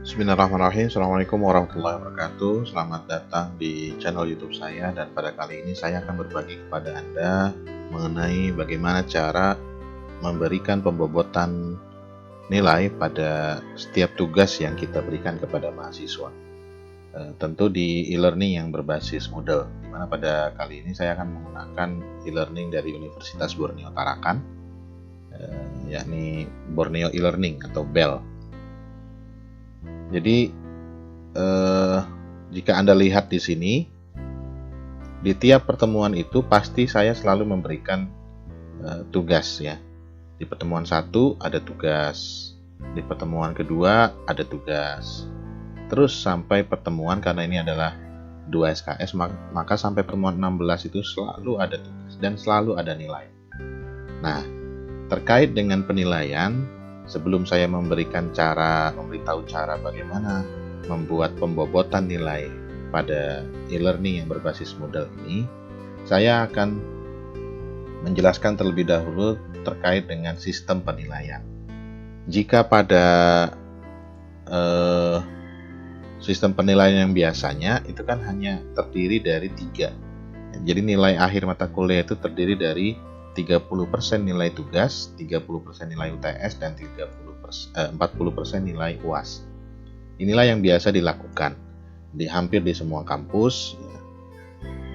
Bismillahirrahmanirrahim. Assalamualaikum warahmatullahi wabarakatuh. Selamat datang di channel YouTube saya, dan pada kali ini saya akan berbagi kepada Anda mengenai bagaimana cara memberikan pembobotan nilai pada setiap tugas yang kita berikan kepada mahasiswa. Tentu di e-learning yang berbasis Moodle, di mana pada kali ini saya akan menggunakan e-learning dari Universitas Borneo Tarakan, yakni Borneo e-learning atau BEL. Jadi jika Anda lihat di sini, di tiap pertemuan itu pasti saya selalu memberikan tugas ya. Di pertemuan 1 ada tugas, di pertemuan kedua ada tugas, terus sampai pertemuan, karena ini adalah 2 SKS, maka sampai pertemuan 16 itu selalu ada tugas dan selalu ada nilai. Nah, terkait dengan penilaian, sebelum saya memberitahu cara bagaimana membuat pembobotan nilai pada e-learning yang berbasis Moodle ini, saya akan menjelaskan terlebih dahulu terkait dengan sistem penilaian. Jika pada sistem penilaian yang biasanya itu kan hanya terdiri dari 3. Jadi nilai akhir mata kuliah itu terdiri dari 30% nilai tugas, 30% nilai UTS, dan 40% nilai UAS. Inilah yang biasa dilakukan di hampir di semua kampus,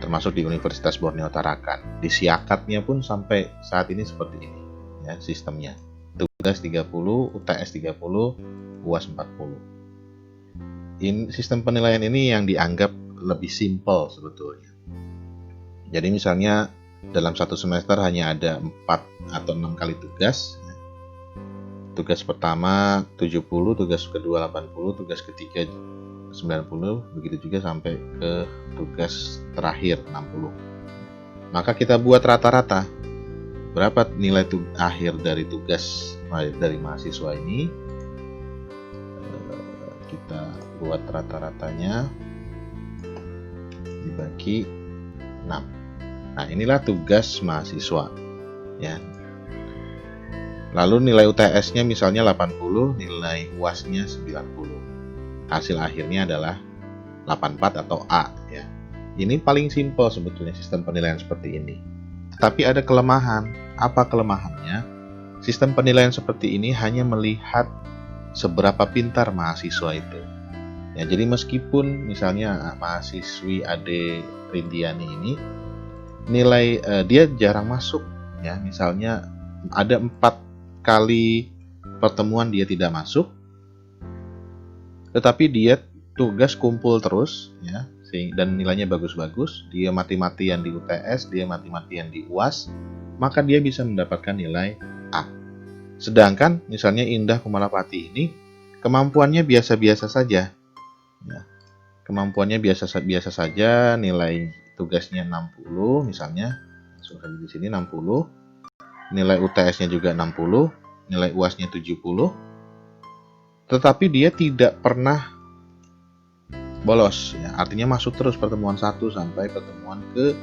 termasuk di Universitas Borneo Tarakan. Di Siakatnya pun sampai saat ini seperti ini ya sistemnya. Tugas 30, UTS 30, UAS 40. Sistem penilaian ini yang dianggap lebih simpel sebetulnya. Jadi misalnya dalam satu semester hanya ada 4 atau 6 kali tugas. Tugas pertama 70, tugas kedua 80, tugas ketiga 90, begitu juga sampai ke tugas terakhir 60. Maka kita buat rata-rata. Berapa nilai akhir dari tugas dari mahasiswa ini? Kita buat rata-ratanya dibagi 6. Nah, inilah tugas mahasiswa ya. Lalu nilai UTS-nya misalnya 80, nilai UAS-nya 90. Hasil akhirnya adalah 84 atau A ya. Ini paling simpel sebetulnya sistem penilaian seperti ini. Tetapi ada kelemahan. Apa kelemahannya? Sistem penilaian seperti ini hanya melihat seberapa pintar mahasiswa itu. Ya, jadi meskipun misalnya mahasiswi Ade Rindiani ini nilai dia jarang masuk ya, misalnya ada 4 kali pertemuan dia tidak masuk, tetapi dia tugas kumpul terus ya, dan nilainya bagus-bagus, dia mati-matian di UTS, dia mati-matian di UAS, maka dia bisa mendapatkan nilai A. Sedangkan misalnya Indah Kumalapati ini kemampuannya biasa-biasa saja ya. Kemampuannya biasa saja, nilai tugasnya 60 misalnya, langsung saja di sini 60, nilai UTS-nya juga 60, nilai UAS-nya 70, tetapi dia tidak pernah bolos ya, artinya masuk terus pertemuan 1 sampai pertemuan ke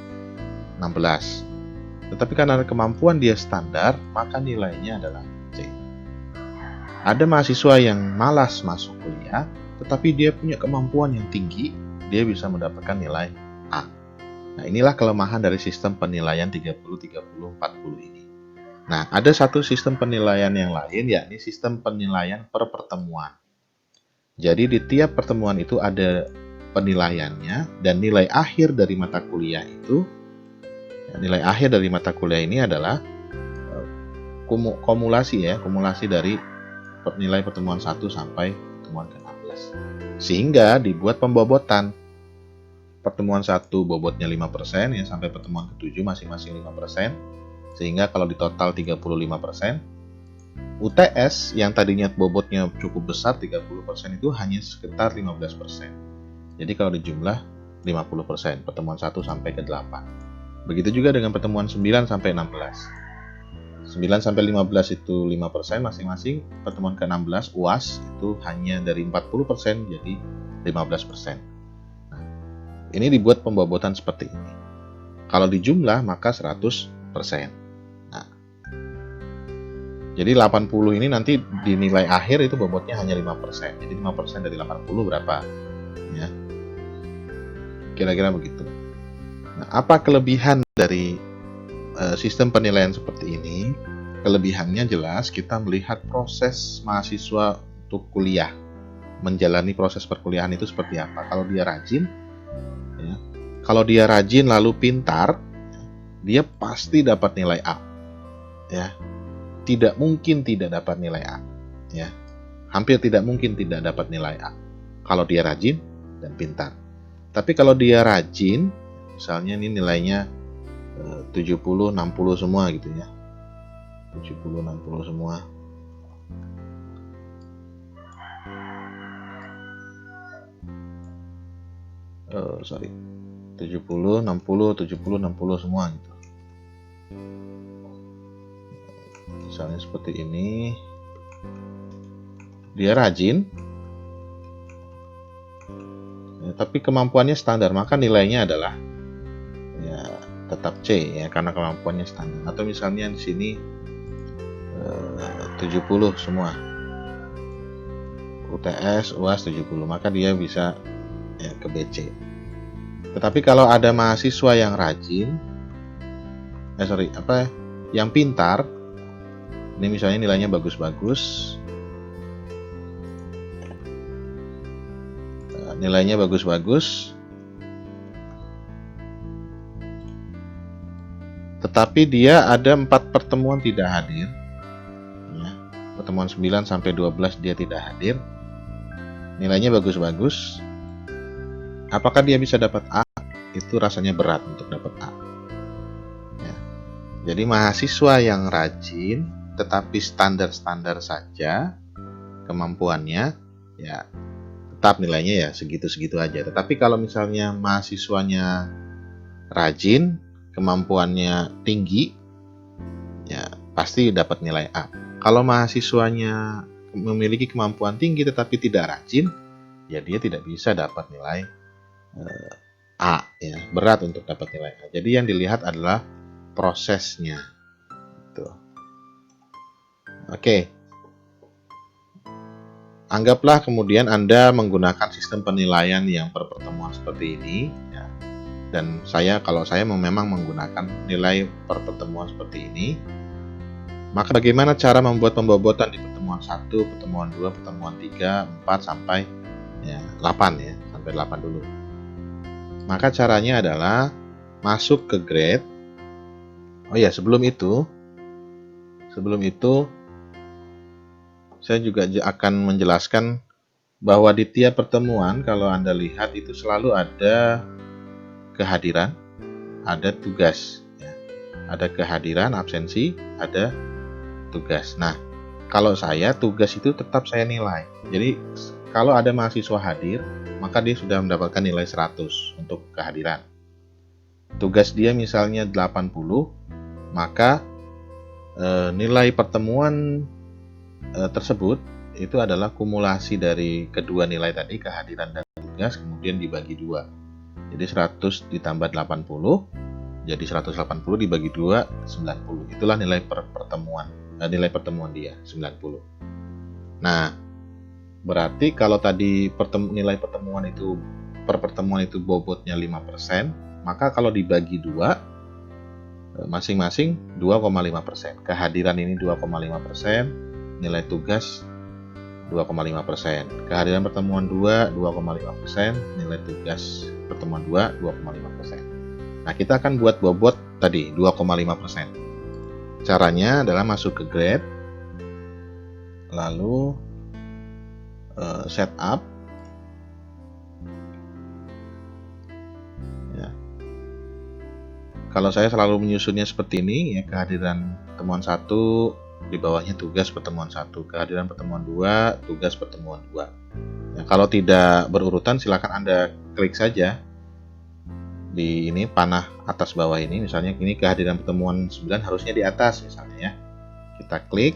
16. Tetapi karena kemampuan dia standar, maka nilainya adalah C. Ada mahasiswa yang malas masuk kuliah, tetapi dia punya kemampuan yang tinggi, dia bisa mendapatkan nilai A. Nah, inilah kelemahan dari sistem penilaian 30, 30, 40 ini. Nah, ada satu sistem penilaian yang lain, yakni sistem penilaian per pertemuan. Jadi di tiap pertemuan itu ada penilaiannya, dan nilai akhir dari mata kuliah itu, nilai akhir dari mata kuliah ini adalah kumulasi dari nilai pertemuan 1 sampai pertemuan ke-16. Sehingga dibuat pembobotan. Pertemuan 1 bobotnya 5% ya, sampai pertemuan ke-7 masing-masing 5%. Sehingga kalau di total 35%. UTS yang tadinya bobotnya cukup besar 30% itu hanya sekitar 15%. Jadi kalau dijumlah 50%, pertemuan 1 sampai ke-8. Begitu juga dengan pertemuan 9 sampai 16. 9 sampai 15 itu 5% masing-masing, pertemuan ke-16 UAS itu hanya dari 40% jadi 15%. Nah, ini dibuat pembobotan seperti ini. Kalau dijumlah maka 100%. Nah, Jadi 80 ini nanti di nilai akhir itu bobotnya hanya 5%. Jadi 5% dari 80 berapa? Ya. Kira-kira begitu. Nah, apa kelebihan dari sistem penilaian seperti ini? Kelebihannya jelas kita melihat proses mahasiswa untuk kuliah, menjalani proses perkuliahan itu seperti apa. Kalau dia rajin, ya, kalau dia rajin lalu pintar, dia pasti dapat nilai A. Ya, tidak mungkin tidak dapat nilai A. Ya, hampir tidak mungkin tidak dapat nilai A. Kalau dia rajin dan pintar. Tapi kalau dia rajin, misalnya ini nilainya 70, 60 semua gitu ya. 70, 60 semua. Sorry. 70, 60, 70, 60 semua gitu. Misalnya seperti ini. Dia rajin. Ya, tapi kemampuannya standar, maka nilainya adalah ya tetap C ya karena kemampuannya standar. Atau misalnya di sini 70 semua. UTS, UAS 70, maka dia bisa ya ke BC. Tetapi kalau ada mahasiswa yang rajin, yang pintar, ini misalnya nilainya bagus-bagus, tetapi dia ada 4 pertemuan tidak hadir, ya, pertemuan 9 sampai 12 dia tidak hadir, nilainya bagus-bagus, apakah dia bisa dapat A? Itu rasanya berat untuk dapat A. Ya. Jadi mahasiswa yang rajin tetapi standar-standar saja kemampuannya, ya tetap nilainya ya segitu-segitu aja. Tetapi kalau misalnya mahasiswanya rajin, kemampuannya tinggi, ya pasti dapat nilai A. Kalau mahasiswanya memiliki kemampuan tinggi tetapi tidak rajin, ya dia tidak bisa dapat nilai A, ya berat untuk dapat nilai A. Jadi yang dilihat adalah prosesnya. Gitu. Oke. Anggaplah kemudian Anda menggunakan sistem penilaian yang per pertemuan seperti ini, ya. Dan kalau saya memang menggunakan nilai per pertemuan seperti ini, maka bagaimana cara membuat pembobotan di pertemuan 1, pertemuan 2, pertemuan 3, 4 sampai 8 ya, sampai 8 dulu. Maka caranya adalah masuk ke grade. Oh ya, sebelum itu saya juga akan menjelaskan bahwa di tiap pertemuan kalau Anda lihat itu selalu ada kehadiran, ada tugas. Ya. Ada kehadiran, absensi, ada tugas. Nah, kalau saya tugas itu tetap saya nilai. Jadi kalau ada mahasiswa hadir, maka dia sudah mendapatkan nilai 100 untuk kehadiran. Tugas dia misalnya 80, maka nilai pertemuan tersebut itu adalah kumulasi dari kedua nilai tadi, kehadiran dan tugas, kemudian dibagi 2. Jadi 100 ditambah 80, jadi 180 dibagi 2, 90. Itulah nilai pertemuan dia, 90. Nah, berarti kalau tadi nilai pertemuan itu per pertemuan itu bobotnya 5%, maka kalau dibagi 2, masing-masing 2,5%. Kehadiran ini 2,5%, nilai tugas 2,5%. Kehadiran pertemuan 2, 2,5%, nilai tugas pertemuan 2, 2,5%. Nah, kita akan buat bobot tadi 2,5%. Caranya adalah masuk ke grade, lalu setup, ya. Kalau saya selalu menyusunnya seperti ini, ya kehadiran pertemuan 1, di bawahnya tugas pertemuan 1, kehadiran pertemuan 2, tugas pertemuan 2. Ya, kalau tidak berurutan silakan Anda klik saja di ini panah atas bawah ini, misalnya ini kehadiran pertemuan 9 harusnya di atas misalnya ya. Kita klik,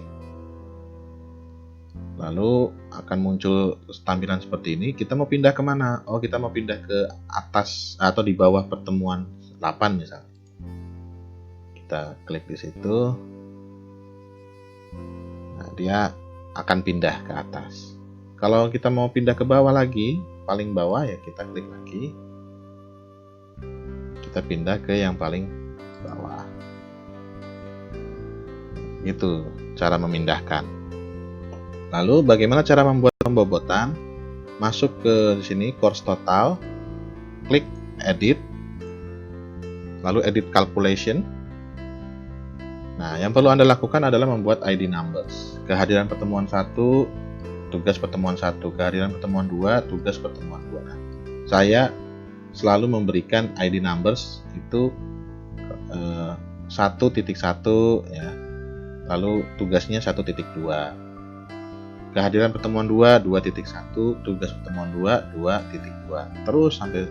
lalu akan muncul tampilan seperti ini. Kita mau pindah kemana? Oh, kita mau pindah ke atas atau di bawah pertemuan 8 misalnya. Kita klik di situ. dia akan pindah ke atas. Kalau kita mau pindah ke bawah lagi, paling bawah ya kita klik lagi. Kita pindah ke yang paling bawah. Itu cara memindahkan. Lalu bagaimana cara membuat pembobotan? Masuk ke sini course total, klik edit, lalu edit calculation. Nah, yang perlu Anda lakukan adalah membuat ID numbers. Kehadiran pertemuan 1, tugas pertemuan 1, kehadiran pertemuan 2, tugas pertemuan 2. Nah, saya selalu memberikan ID numbers itu 1.1 ya. Lalu tugasnya 1.2. Kehadiran pertemuan 2, 2.1, tugas pertemuan 2, 2.2. Terus sampai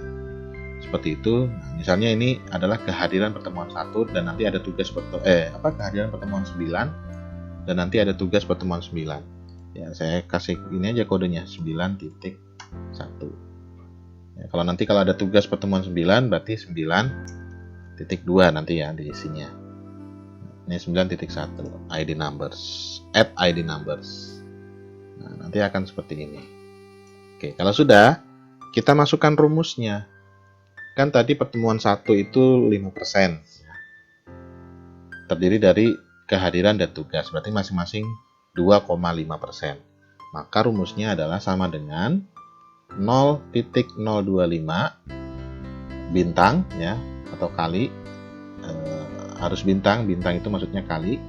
seperti itu. Nah, misalnya ini adalah kehadiran pertemuan 1 dan nanti ada tugas kehadiran pertemuan 9 dan nanti ada tugas pertemuan 9. Ya, saya kasih ini aja kodenya 9.1. Ya, kalau ada tugas pertemuan 9 berarti 9.2 nanti ya di isinya. Ini 9.1 ID numbers, add ID numbers. Nah, nanti akan seperti ini. Oke, kalau sudah, kita masukkan rumusnya. Kan tadi pertemuan 1 itu 5%. Terdiri dari kehadiran dan tugas, berarti masing-masing 2,5%. Maka rumusnya adalah sama dengan 0.025 bintang ya, atau kali, harus bintang itu maksudnya kali.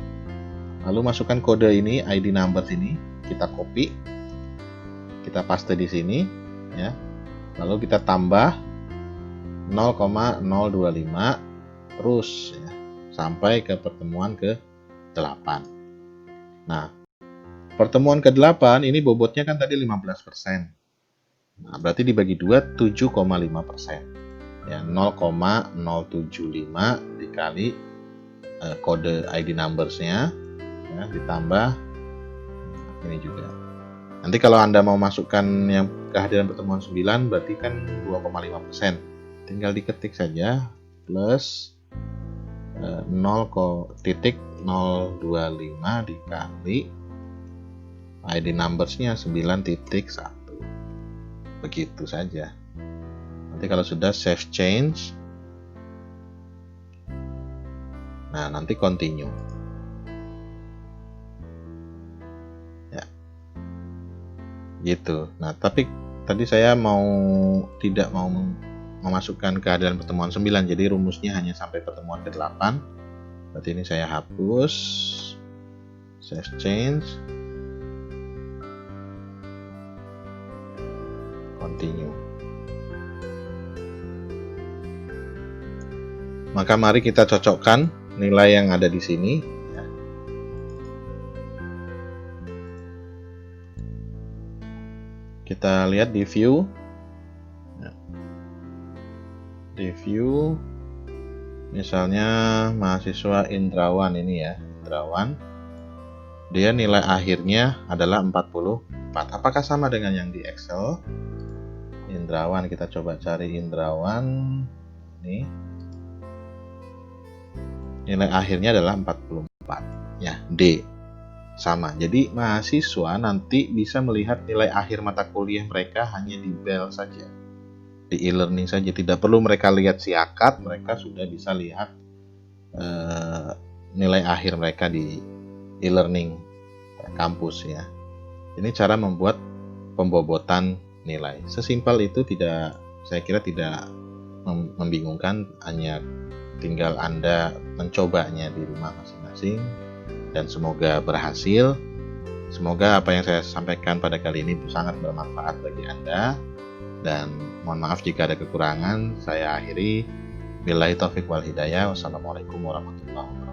Lalu masukkan kode ini, ID numbers ini, kita copy, kita paste di sini ya. Lalu kita tambah 0,025 terus ya, sampai ke pertemuan ke-8. Nah, pertemuan ke-8 ini bobotnya kan tadi 15%. Nah, berarti dibagi 2 7,5%. Ya, 0,075 dikali kode ID numbers-nya ya, ditambah ini juga. Nanti kalau Anda mau masukkan yang kehadiran pertemuan 9 berarti kan 2,5%. Tinggal diketik saja plus 0,025 dikali ID numbers-nya 9.1. Begitu saja. Nanti kalau sudah save change. Nah, nanti continue. Ya. Gitu. Nah, tapi tadi saya tidak mau memasukkan kehadiran pertemuan 9, jadi rumusnya hanya sampai pertemuan ke-8. Berarti ini saya hapus, save change, continue. Maka mari kita cocokkan nilai yang ada di sini ya. Kita lihat di view. Di view misalnya mahasiswa Indrawan ini ya, Indrawan, dia nilai akhirnya adalah 44. Apakah sama dengan yang di Excel? Indrawan, kita coba cari Indrawan ini, nilai akhirnya adalah 44 ya, D sama. Jadi mahasiswa nanti bisa melihat nilai akhir mata kuliah mereka hanya di BEL saja, di e-learning saja, tidak perlu mereka lihat si akad, mereka sudah bisa lihat nilai akhir mereka di e-learning kampus ya. Ini cara membuat pembobotan nilai. Sesimpel itu, saya kira tidak membingungkan, hanya tinggal Anda mencobanya di rumah masing-masing dan semoga berhasil. Semoga apa yang saya sampaikan pada kali ini sangat bermanfaat bagi Anda. Dan mohon maaf jika ada kekurangan. Saya akhiri. Billahi taufiq wal hidayah. Wassalamualaikum warahmatullahi wabarakatuh.